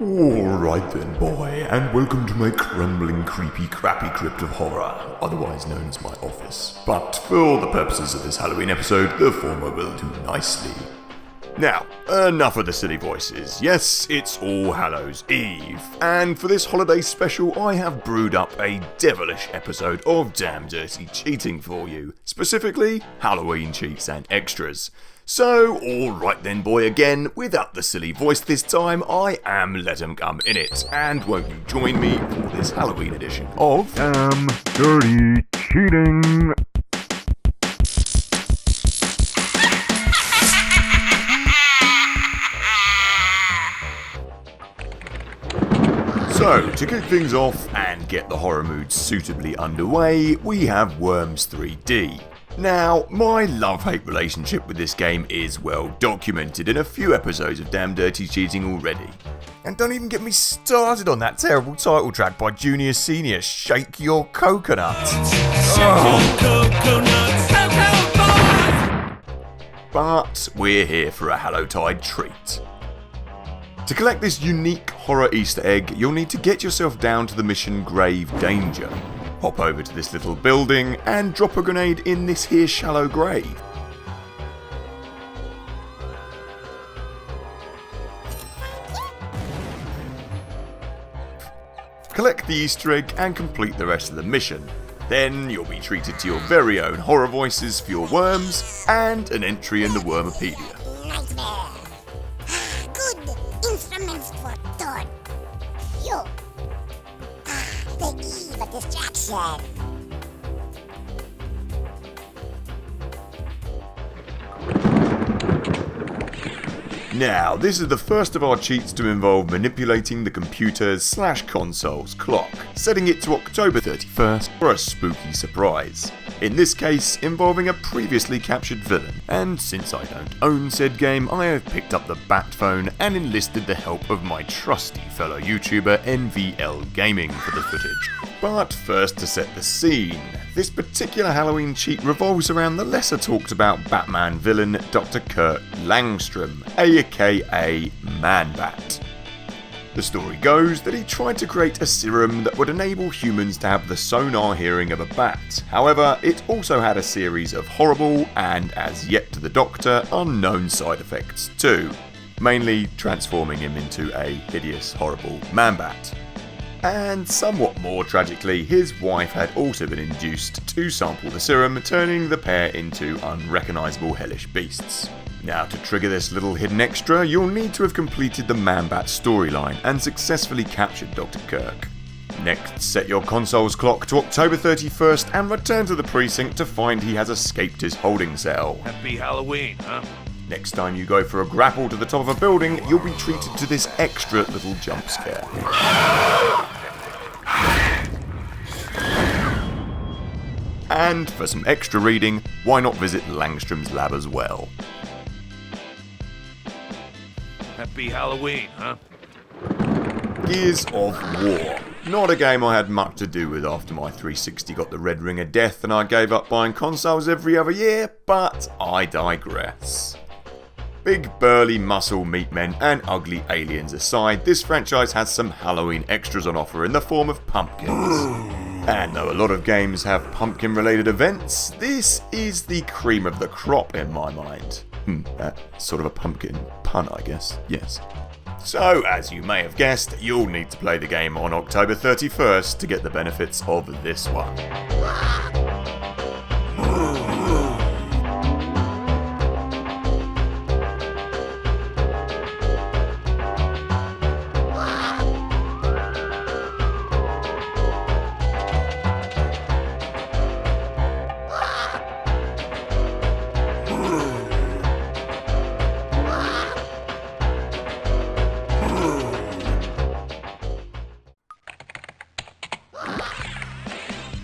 Alright then, boy, and welcome to my crumbling, creepy, crappy crypt of horror, otherwise known as my office. But for the purposes of this Halloween episode, the former will do nicely. Now, enough of the silly voices. Yes, it's All Hallows Eve, and for this holiday special I have brewed up a devilish episode of Damn Dirty Cheating for you, specifically Halloween cheats and extras. So, alright then boy again, without the silly voice this time, I am LetemcomeInit, and won't you join me for this Halloween edition of Damn Dirty Cheating. So, to kick things off and get the horror mood suitably underway, we have Worms 3D. Now, my love-hate relationship with this game is well documented in a few episodes of Damn Dirty Cheating already. And don't even get me started on that terrible title track by Junior Senior, Shake Your Coconut. But we're here for a Hallowtide treat. To collect this unique horror Easter egg, you'll need to get yourself down to the mission Grave Danger. Hop over to this little building and drop a grenade in this here shallow grave. Collect the Easter egg and complete the rest of the mission. Then you'll be treated to your very own horror voices for your worms and an entry in the Wormopedia. Nightmare. Good instruments for thought. You. The eve of distraction. Now, this is the first of our cheats to involve manipulating the computer's / console's clock, setting it to October 31st for a spooky surprise. In this case, involving a previously captured villain, and since I don't own said game, I have picked up the bat phone and enlisted the help of my trusty fellow YouTuber NVL Gaming for the footage. But first, to set the scene, this particular Halloween cheat revolves around the lesser talked about Batman villain Dr. Kurt Langstrom, aka Man-Bat. The story goes that he tried to create a serum that would enable humans to have the sonar hearing of a bat. However, it also had a series of horrible and, as yet to the Doctor, unknown side effects too. Mainly transforming him into a hideous, horrible Man-Bat. And somewhat more tragically, his wife had also been induced to sample the serum, turning the pair into unrecognisable hellish beasts. Now, to trigger this little hidden extra, you'll need to have completed the Man-Bat storyline and successfully captured Dr. Kirk. Next, set your console's clock to October 31st and return to the precinct to find he has escaped his holding cell. Happy Halloween, huh? Next time you go for a grapple to the top of a building, you'll be treated to this extra little jump scare. And for some extra reading, why not visit Langstrom's lab as well? Happy Halloween, huh? Gears of War. Not a game I had much to do with after my 360 got the red ring of death and I gave up buying consoles every other year, but I digress. Big burly muscle meat men and ugly aliens aside, this franchise has some Halloween extras on offer in the form of pumpkins. And though a lot of games have pumpkin related events, this is the cream of the crop in my mind. Sort of a pumpkin pun, I guess, yes. So, as you may have guessed, you'll need to play the game on October 31st to get the benefits of this one.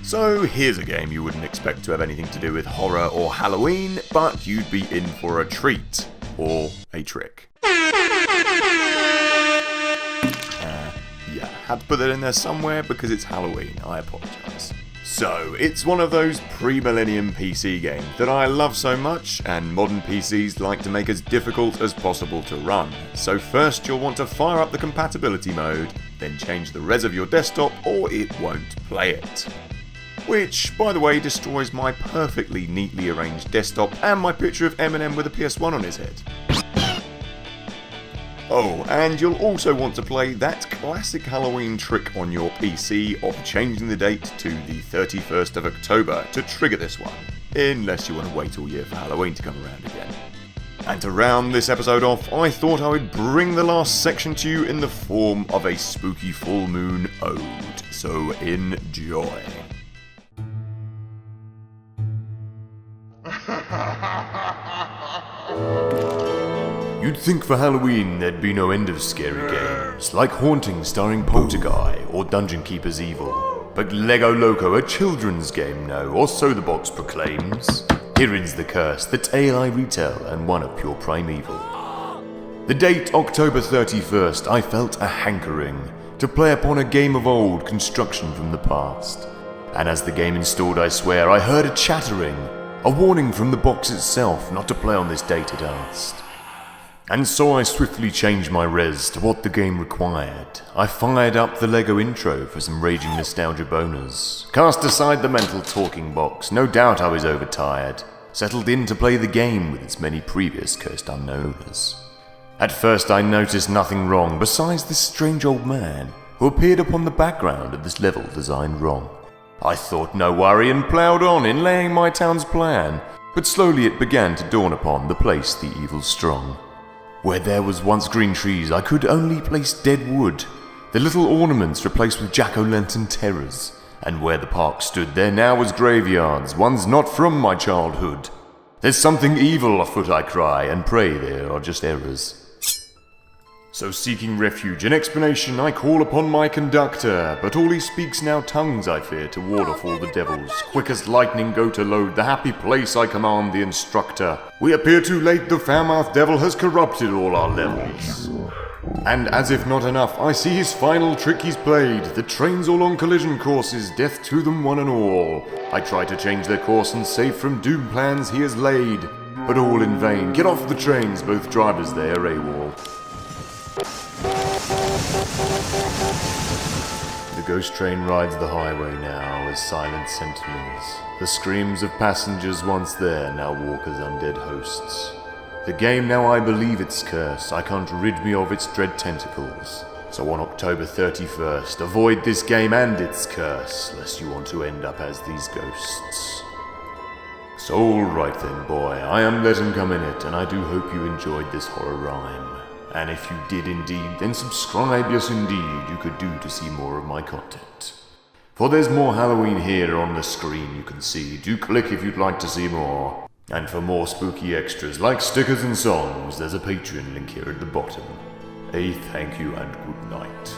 So here's a game you wouldn't expect to have anything to do with horror or Halloween, but you'd be in for a treat. Or a trick. Yeah, had to put that in there somewhere because it's Halloween, I apologise. So, it's one of those pre-millennium PC games that I love so much, and modern PCs like to make as difficult as possible to run. So first you'll want to fire up the compatibility mode, then change the res of your desktop or it won't play it. Which, by the way, destroys my perfectly neatly arranged desktop and my picture of Eminem with a PS1 on his head. Oh, and you'll also want to play that classic Halloween trick on your PC of changing the date to the 31st of October to trigger this one, unless you want to wait all year for Halloween to come around again. And to round this episode off, I thought I would bring the last section to you in the form of a spooky full moon ode, so enjoy. You'd think for Halloween there'd be no end of scary games, like Haunting starring Poltergeist or Dungeon Keeper's Evil. But Lego Loco, a children's game now, or so the box proclaims. Here's the curse, the tale I retell, and one of pure primeval. The date, October 31st, I felt a hankering to play upon a game of old construction from the past. And as the game installed, I swear, I heard a chattering, a warning from the box itself not to play on this date it asked. And so I swiftly changed my res to what the game required. I fired up the Lego intro for some raging nostalgia boners. Cast aside the mental talking box, no doubt I was overtired. Settled in to play the game with its many previous cursed unknowners. At first I noticed nothing wrong besides this strange old man who appeared upon the background of this level designed wrong. I thought no worry and ploughed on in laying my town's plan, but slowly it began to dawn upon the place the evil strong. Where there was once green trees, I could only place dead wood, the little ornaments replaced with jack-o'-lantern terrors, and where the park stood, there now was graveyards, ones not from my childhood. There's something evil afoot, I cry, and pray there are just errors. So seeking refuge and explanation, I call upon my conductor, but all he speaks now tongues, I fear, to ward off all the devils. Quick as lightning go to load the happy place, I command the instructor. We appear too late, the foul-mouthed devil has corrupted all our levels. And as if not enough, I see his final trick he's played. The trains all on collision courses, death to them one and all. I try to change their course and save from doom plans he has laid, but all in vain. Get off the trains, both drivers they are AWOL. The ghost train rides the highway now as silent sentinels. The screams of passengers once there now walk as undead hosts. The game now I believe its curse, I can't rid me of its dread tentacles. So on October 31st, avoid this game and its curse, lest you want to end up as these ghosts. So alright then boy, I am LetemcomeInit, and I do hope you enjoyed this horror rhyme. And if you did indeed, then subscribe, yes indeed, you could do to see more of my content. For there's more Halloween here on the screen you can see, do click if you'd like to see more. And for more spooky extras like stickers and songs, there's a Patreon link here at the bottom. A thank you and good night.